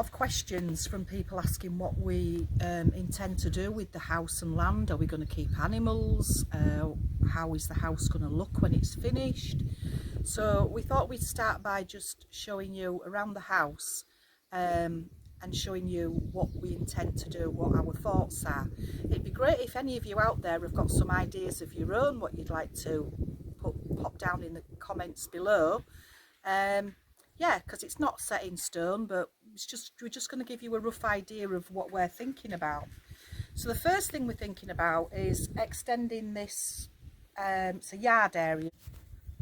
of questions from people asking what we intend to do with the house and land. Are we going to keep animals? How is the house going to look when it's finished? So we thought we'd start by just showing you around the house and showing you what we intend to do, what our thoughts are. It'd be great if any of you out there have got some ideas of your own, what you'd like to pop down in the comments below. Yeah, because it's not set in stone, but we're just going to give you a rough idea of what we're thinking about. So the first thing we're thinking about is extending this it's a yard area.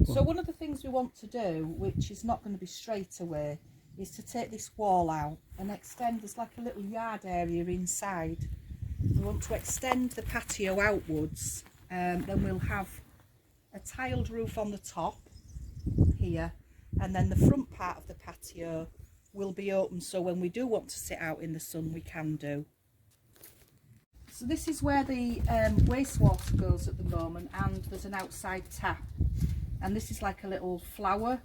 So one of the things we want to do, which is not going to be straight away, is to take this wall out and extend. There's like a little yard area inside. We want to extend the patio outwards, then we'll have a tiled roof on the top here, and then the front part of the patio will be open, so when we do want to sit out in the sun we can do. So this is where the wastewater goes at the moment, and there's an outside tap, and this is like a little flower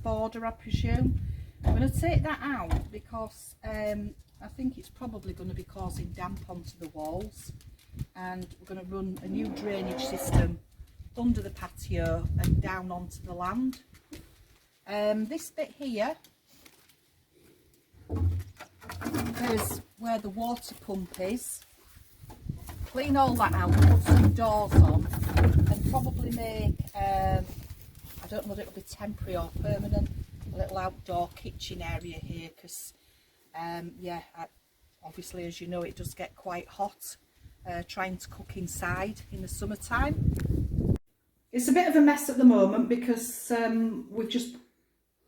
border, I presume. I'm going to take that out because I think it's probably going to be causing damp onto the walls, and we're going to run a new drainage system under the patio and down onto the land. This bit here is where the water pump is. Clean all that out, put some doors on, and probably make, I don't know whether it'll be temporary or permanent, a little outdoor kitchen area here, because yeah, obviously, as you know, it does get quite hot trying to cook inside in the summertime. It's a bit of a mess at the moment because we've just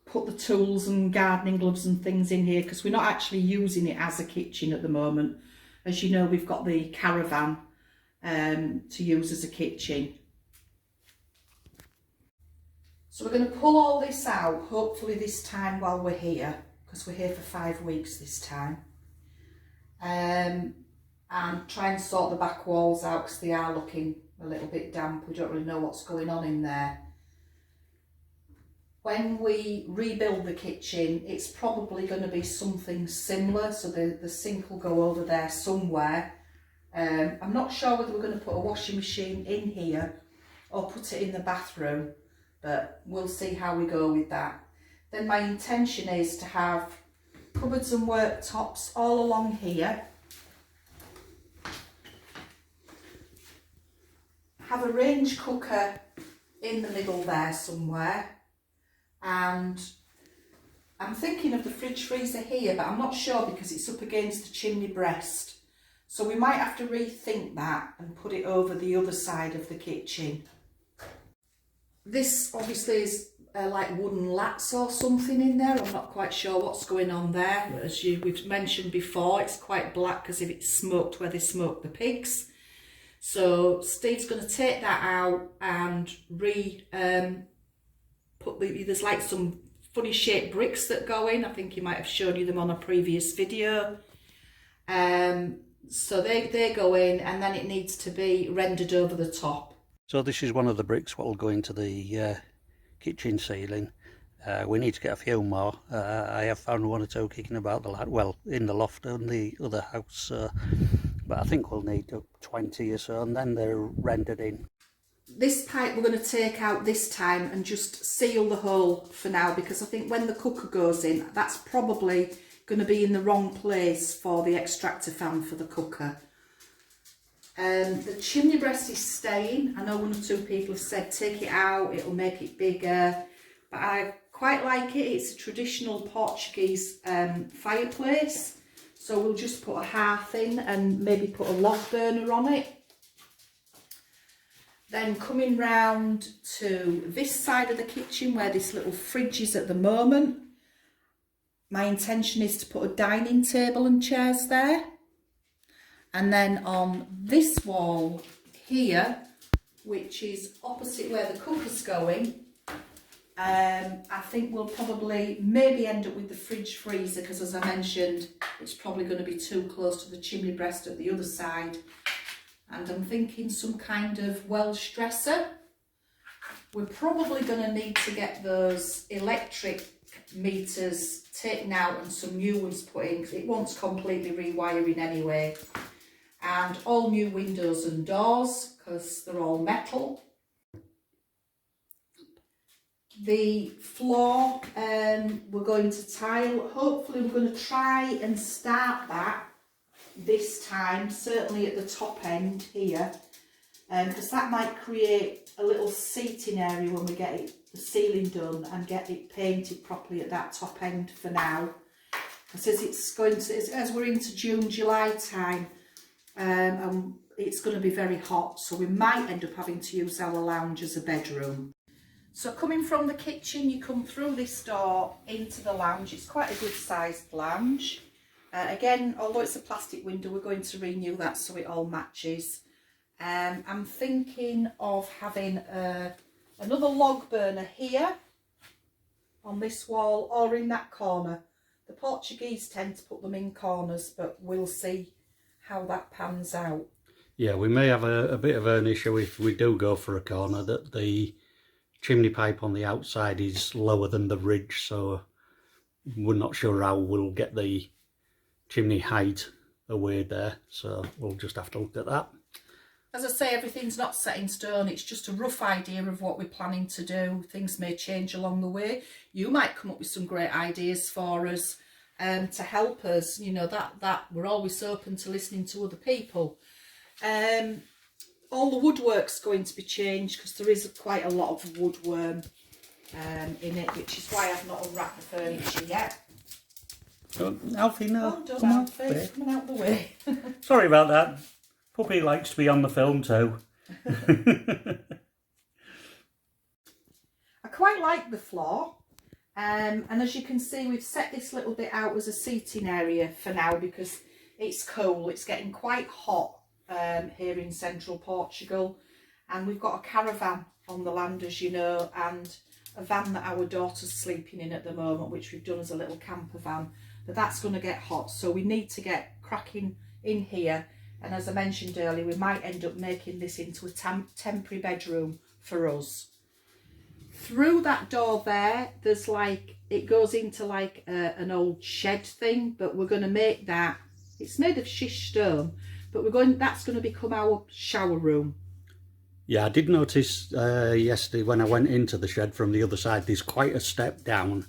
put the tools and gardening gloves and things in here because we're not actually using it as a kitchen at the moment. As you know, we've got the caravan to use as a kitchen. So we're going to pull all this out, hopefully this time while we're here, because we're here for 5 weeks this time. And try and sort the back walls out because they are looking a little bit damp. We don't really know what's going on in there. When we rebuild the kitchen, it's probably going to be something similar, so the sink will go over there somewhere. I'm not sure whether we're going to put a washing machine in here or put it in the bathroom, but we'll see how we go with that. Then my intention is to have cupboards and worktops all along here. Have a range cooker in the middle there somewhere, and I'm thinking of the fridge freezer here, but I'm not sure because it's up against the chimney breast, so we might have to rethink that and put it over the other side of the kitchen. This obviously is like wooden lats or something in there. I'm not quite sure what's going on there. As we've mentioned before, it's quite black as if it's smoked where they smoke the pigs. So Steve's going to take that out and put there's like some funny shaped bricks that go in. I think he might have shown you them on a previous video. So they go in, and then it needs to be rendered over the top. So this is one of the bricks what will go into the kitchen ceiling. We need to get a few more. I have found one or two kicking about in the loft in the other house. But I think we'll need 20 or so, and then they're rendered in. This pipe we're going to take out this time and just seal the hole for now, because I think when the cooker goes in, that's probably going to be in the wrong place for the extractor fan for the cooker. The chimney breast is staying. I know one or two people have said take it out, it'll make it bigger, but I quite like it. It's a traditional Portuguese fireplace. So we'll just put a hearth in and maybe put a log burner on it. Then coming round to this side of the kitchen where this little fridge is at the moment, my intention is to put a dining table and chairs there. And then on this wall here, which is opposite where the cooker's going, I think we'll probably maybe end up with the fridge freezer, because as I mentioned, it's probably going to be too close to the chimney breast at the other side. And I'm thinking some kind of Welsh dresser. We're probably going to need to get those electric meters taken out and some new ones put in, because it wants completely rewiring anyway. And all new windows and doors, because they're all metal. The floor, we're going to tile. Hopefully we're going to try and start that this time, certainly at the top end here, because that might create a little seating area when we get the ceiling done and get it painted properly at that top end for now. Because as we're into June, July time, and it's going to be very hot, so we might end up having to use our lounge as a bedroom. So coming from the kitchen, you come through this door into the lounge. It's quite a good sized lounge. Again, although it's a plastic window, we're going to renew that so it all matches. I'm thinking of having another log burner here on this wall or in that corner. The Portuguese tend to put them in corners, but we'll see how that pans out. Yeah, we may have a bit of an issue if we do go for a corner, that the chimney pipe on the outside is lower than the ridge, so we're not sure how we'll get the chimney height away there, so we'll just have to look at that. As I say, everything's not set in stone. It's just a rough idea of what we're planning to do. Things may change along the way. You might come up with some great ideas for us to help us. You know, that we're always open to listening to other people. All the woodwork's going to be changed because there is quite a lot of woodworm in it, which is why I've not unwrapped the furniture yet. Alfie, no. Oh, don't Alfie, coming out the way. Sorry about that. Puppy likes to be on the film too. I quite like the floor. And as you can see, we've set this little bit out as a seating area for now because it's cool. It's getting quite hot here in central Portugal, and we've got a caravan on the land, as you know, and a van that our daughter's sleeping in at the moment, which we've done as a little camper van, but that's going to get hot, so we need to get cracking in here. And as I mentioned earlier, we might end up making this into a temporary bedroom for us. Through that door there, there's like, it goes into like an old shed thing, but we're going to make that, it's made of shish stone, but that's going to become our shower room. Yeah, I did notice yesterday when I went into the shed from the other side, there's quite a step down.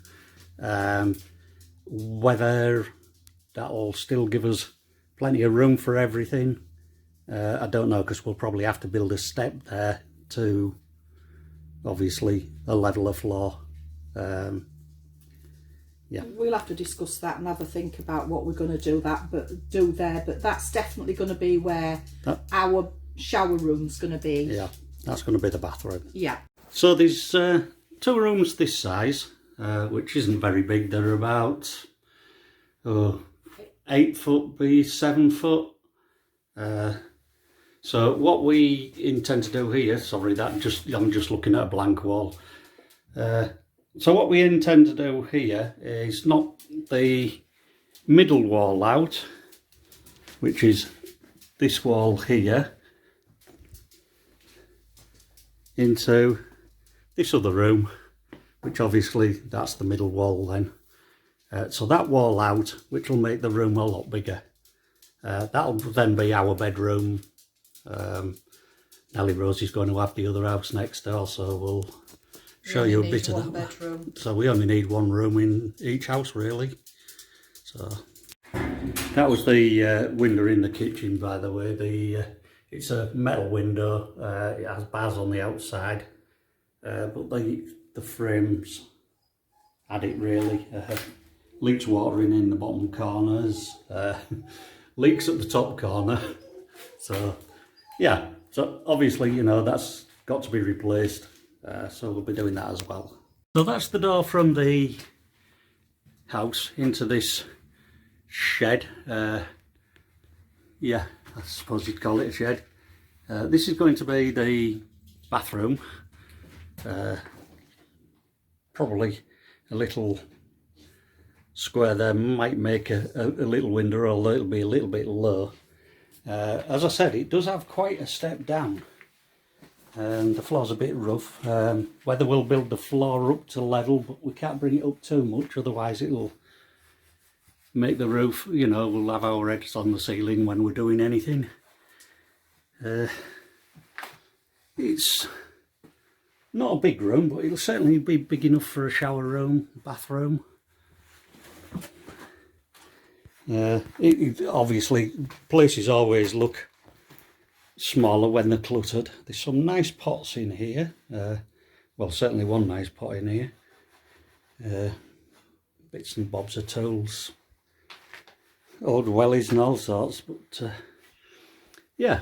Whether that'll still give us plenty of room for everything, I don't know, because we'll probably have to build a step there to obviously a level of floor. Yeah, we'll have to discuss that and have a think about what we're going to do there, but that's definitely going to be where our shower room's going to be. Yeah, that's going to be the bathroom. Yeah. So there's 2 rooms this size, which isn't very big. They're about 8 foot by 7 foot. So what we intend to do here, sorry, I'm just looking at a blank wall. So what we intend to do here is knock the middle wall out, which is this wall here, into this other room, which obviously that's the middle wall then. So that wall out, which will make the room a lot bigger. That'll then be our bedroom. Nellie Rosie's going to have the other house next door, so we'll show you a bit of that bedroom. So we only need 1 room in each house really. So that was the window in the kitchen, by the way. It's a metal window. It has bars on the outside, but the frames add it really. Leaks water in the bottom corners, leaks at the top corner. So yeah, so obviously, you know, that's got to be replaced. So we'll be doing that as well. So that's the door from the house into this shed. Yeah, I suppose you'd call it a shed. This is going to be the bathroom. Probably a little square there might make a little window, or it'll be a little bit low. As I said, it does have quite a step down. and the floor's a bit rough. Whether we'll build the floor up to level, but we can't bring it up too much, otherwise it'll make the roof, you know, we'll have our heads on the ceiling when we're doing anything. It's not a big room, but it'll certainly be big enough for a shower room, bathroom. Obviously, places always look smaller when they're cluttered. There's some nice pots in here. Well, certainly one nice pot in here. Bits and bobs of tools, old wellies and all sorts. But yeah,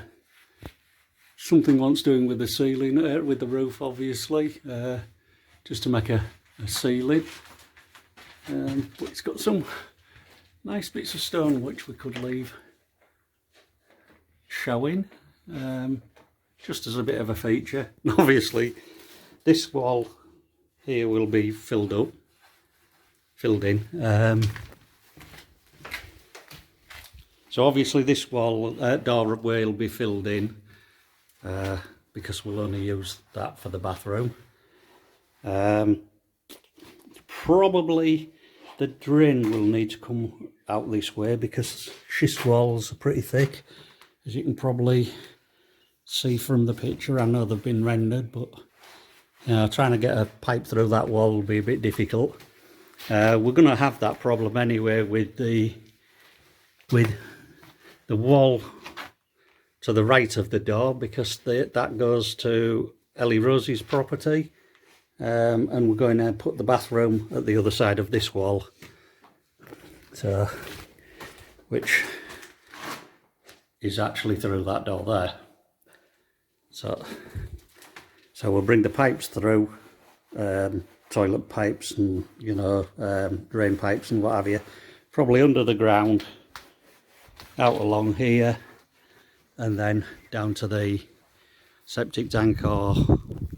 something wants doing with the ceiling, with the roof, obviously, just to make a ceiling. But it's got some nice bits of stone which we could leave showing, just as a bit of a feature. And obviously this wall here will be filled in. So obviously this wall, doorway will be filled in, because we'll only use that for the bathroom. Probably the drain will need to come out this way because schist walls are pretty thick, as you can probably see from the picture. I know they've been rendered, but you know, trying to get a pipe through that wall will be a bit difficult. We're going to have that problem anyway with the wall to the right of the door, because that goes to Ellie Rosie's property, and we're going to put the bathroom at the other side of this wall, so which is actually through that door there. So we'll bring the pipes through, toilet pipes and, you know, drain pipes and what have you, probably under the ground, out along here, and then down to the septic tank or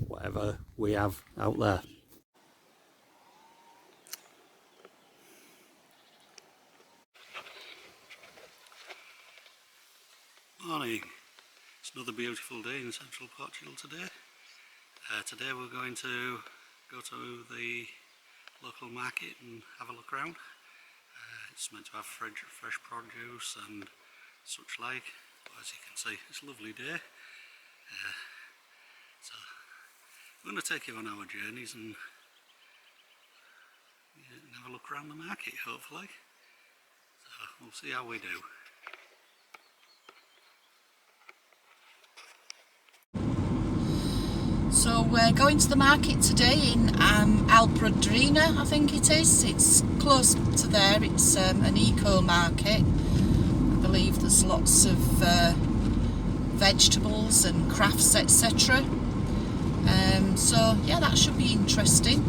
whatever we have out there. Morning. It's another beautiful day in central Portugal today. Today we're going to go to the local market and have a look around. It's meant to have fresh produce and such like. But as you can see, it's a lovely day. So we're going to take you on our journeys and have a look around the market, hopefully. So we'll see how we do. So we're going to the market today in Alpedrinha, I think it is. It's close to there. It's an eco market. I believe there's lots of vegetables and crafts, etc. So yeah, that should be interesting.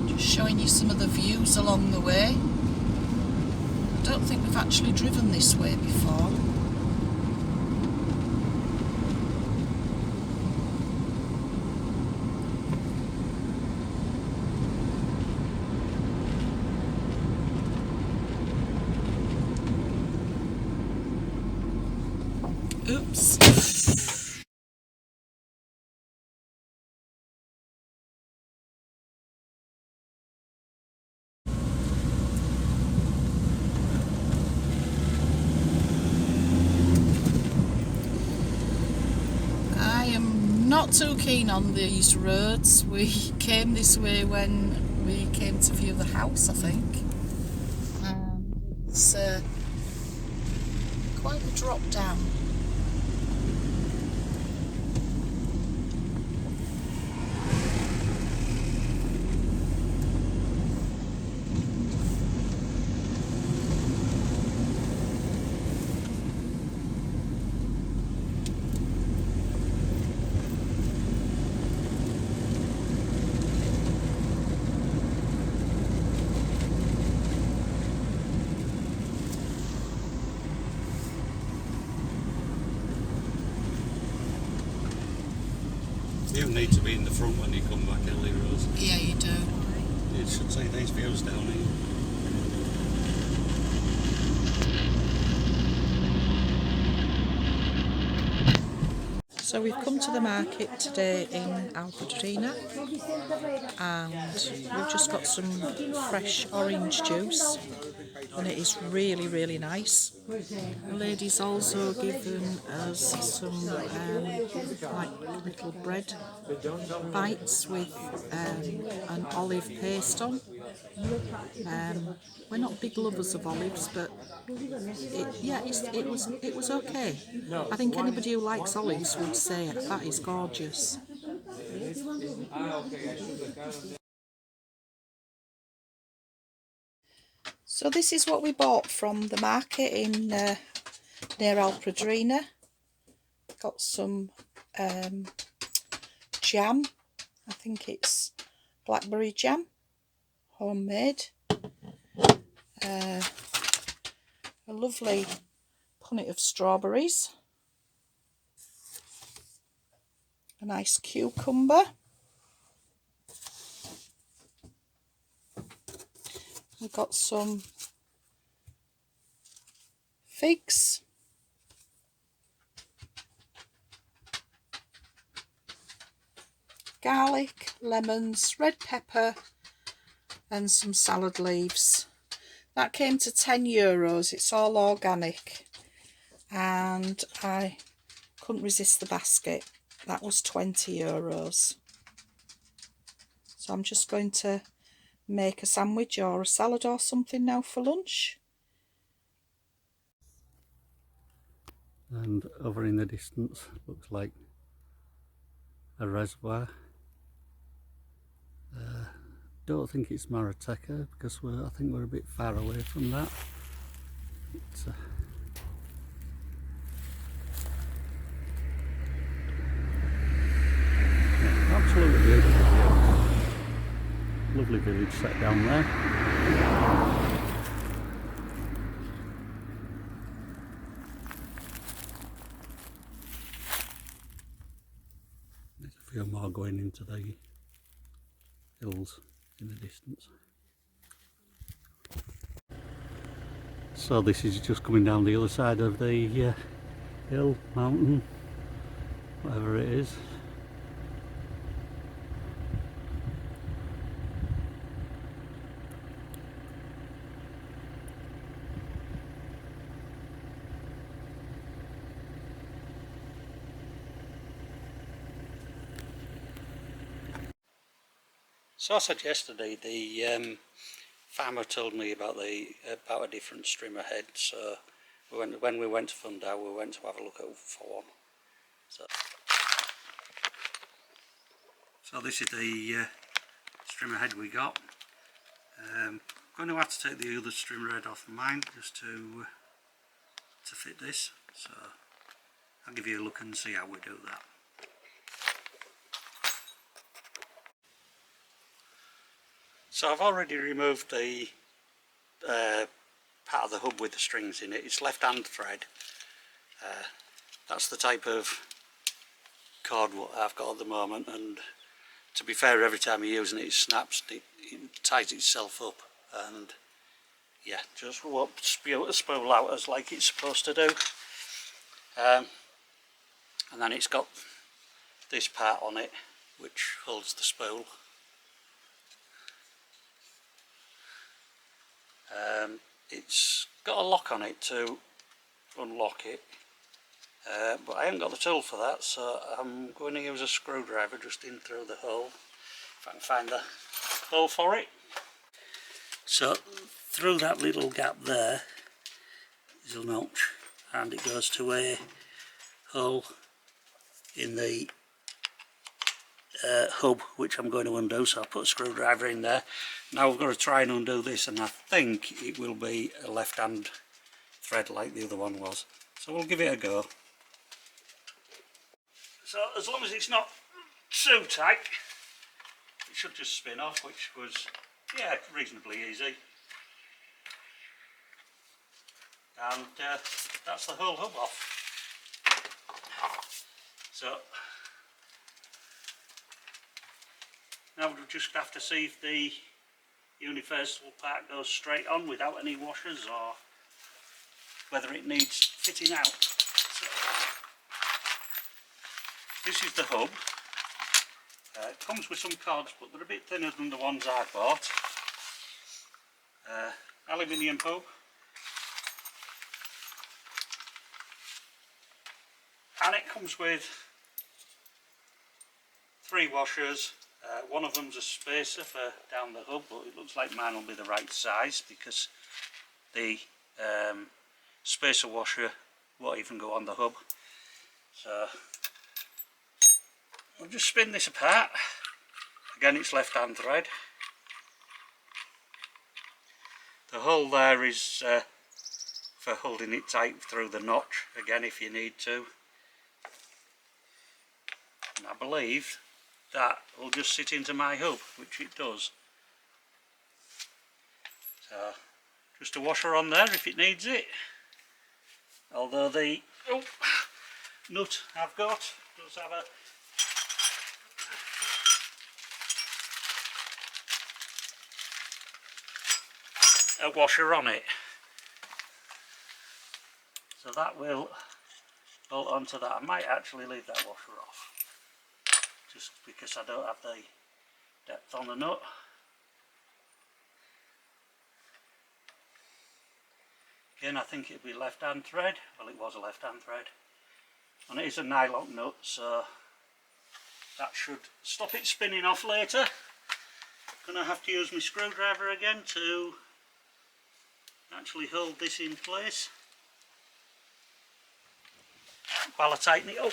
Just showing you some of the views along the way. I don't think we've actually driven this way before. Oops. I am not too keen on these roads. We came this way when we came to view the house, I think. It's quite a drop down. You need to be in the front when you come back, Ellie Rose. Yeah, you do. You should see these views down here. So we've come to the market today in Alpedrinha and we've just got some fresh orange juice and it is really nice. The lady's also given us some like little bread bites with an olive paste on. We're not big lovers of olives, but it was okay. I think anybody who likes olives would say that is gorgeous. So this is what we bought from the market in near Alpedrinha. Got some jam. I think it's blackberry jam, homemade. A lovely punnet of strawberries. A nice cucumber. We've got some figs. Garlic, lemons, red pepper and some salad leaves. That came to €10. It's all organic and I couldn't resist the basket. That was €20. So I'm just going to make a sandwich or a salad or something now for lunch. And over in the distance looks like a reservoir. Don't think it's Marateca because I think we're a bit far away from that. It's, yeah, absolutely beautiful view. Lovely village set down there. There's a few more going into the hills in the distance. So this is just coming down the other side of the hill, mountain, whatever it is. So I said yesterday, the farmer told me about a different strimmer head. So when we went to Fundau, we went to have a look at for one. So this is the strimmer head we got. I'm going to have to take the other strimmer head off of mine just to fit this. So I'll give you a look and see how we do that. So I've already removed the part of the hub with the strings in it. It's left-hand thread. That's the type of cord what I've got at the moment, and to be fair, every time you're using it, it snaps, it ties itself up, and yeah, just won't spool out as like it's supposed to do. And then it's got this part on it which holds the spool. It's got a lock on it to unlock it, but I haven't got the tool for that, so I'm going to use a screwdriver just in through the hole, if I can find the hole for it. So through that little gap there is a notch, and it goes to a hole in the hub, which I'm going to undo. So I'll put a screwdriver in there. Now we've got to try and undo this, and I think it will be a left-hand thread like the other one was. So we'll give it a go. So as long as it's not too tight, it should just spin off, which was, yeah, reasonably easy. And that's the whole hub off. So now we'll just have to see if the universal part goes straight on without any washers, or whether it needs fitting out. So This is the hub. It comes with some cords, but they're a bit thinner than the ones I bought. Aluminium hub. And it comes with 3 washers. One of them's a spacer for down the hub, but it looks like mine will be the right size because the spacer washer won't even go on the hub. So I'll just spin this apart. Again, it's left hand thread. The hole there is for holding it tight through the notch, again if you need to. And I believe that will just sit into my hub, which it does. So just a washer on there if it needs it. Although the nut I've got does have a washer on it. So that will bolt onto that. I might actually leave that washer off, just because I don't have the depth on the nut. Again, I think it'd be left hand thread. Well, it was a left hand thread. And it is a nylon nut, so that should stop it spinning off later. Gonna have to use my screwdriver again to actually hold this in place while I tighten it up.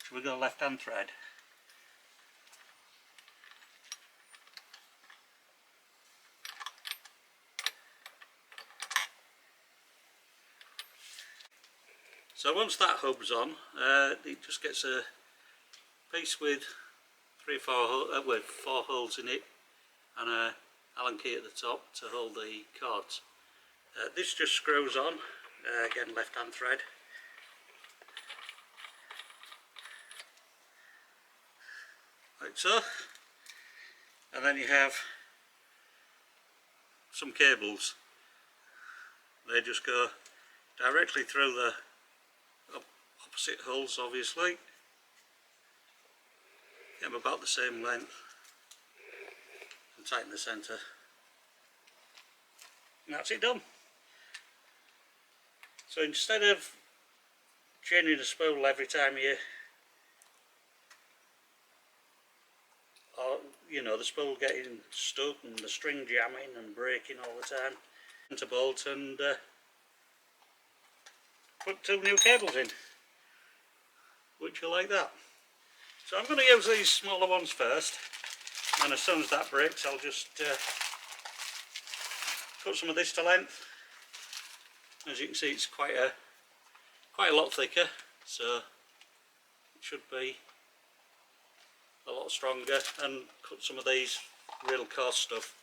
Shall we go left hand thread? So once that hub's on, it just gets a piece with 4 holes in it and a Allen key at the top to hold the cords. This just screws on, again left hand thread. Like so. And then you have some cables. They just go directly through the opposite holes, obviously. Get them about the same length and tighten the centre. And that's it done. So instead of chaining a spool every time the spool getting stuck and the string jamming and breaking all the time, to bolt and put 2 new cables in, which are like that. So I'm going to use these smaller ones first, and as soon as that breaks I'll just cut some of this to length. As you can see, it's quite a lot thicker, so it should be a lot stronger, and cut some of these real coarse stuff.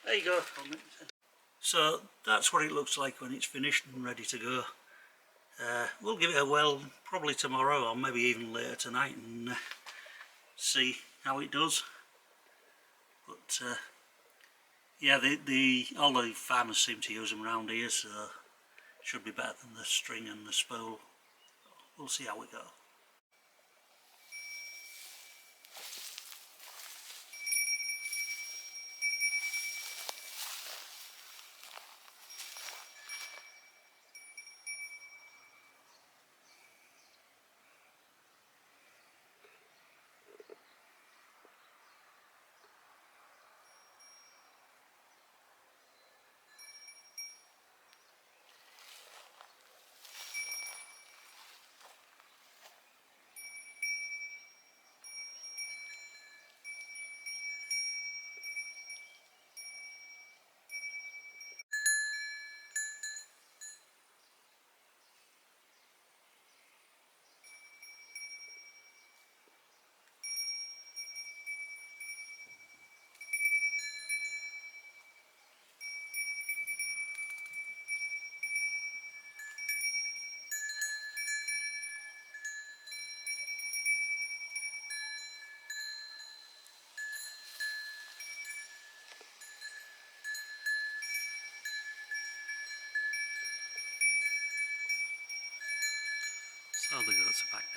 There you go. So that's what it looks like when it's finished and ready to go. We'll give it a whirl probably tomorrow or maybe even later tonight and see how it does. But yeah, all the farmers seem to use them around here, so it should be better than the string and the spool. We'll see how we go.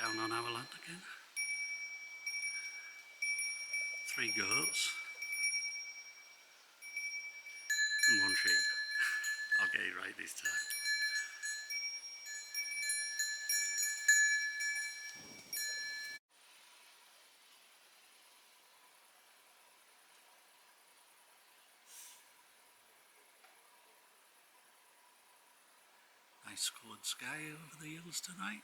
down on our land again. 3 goats and 1 sheep. I'll get it right this time. Nice coloured sky over the hills tonight.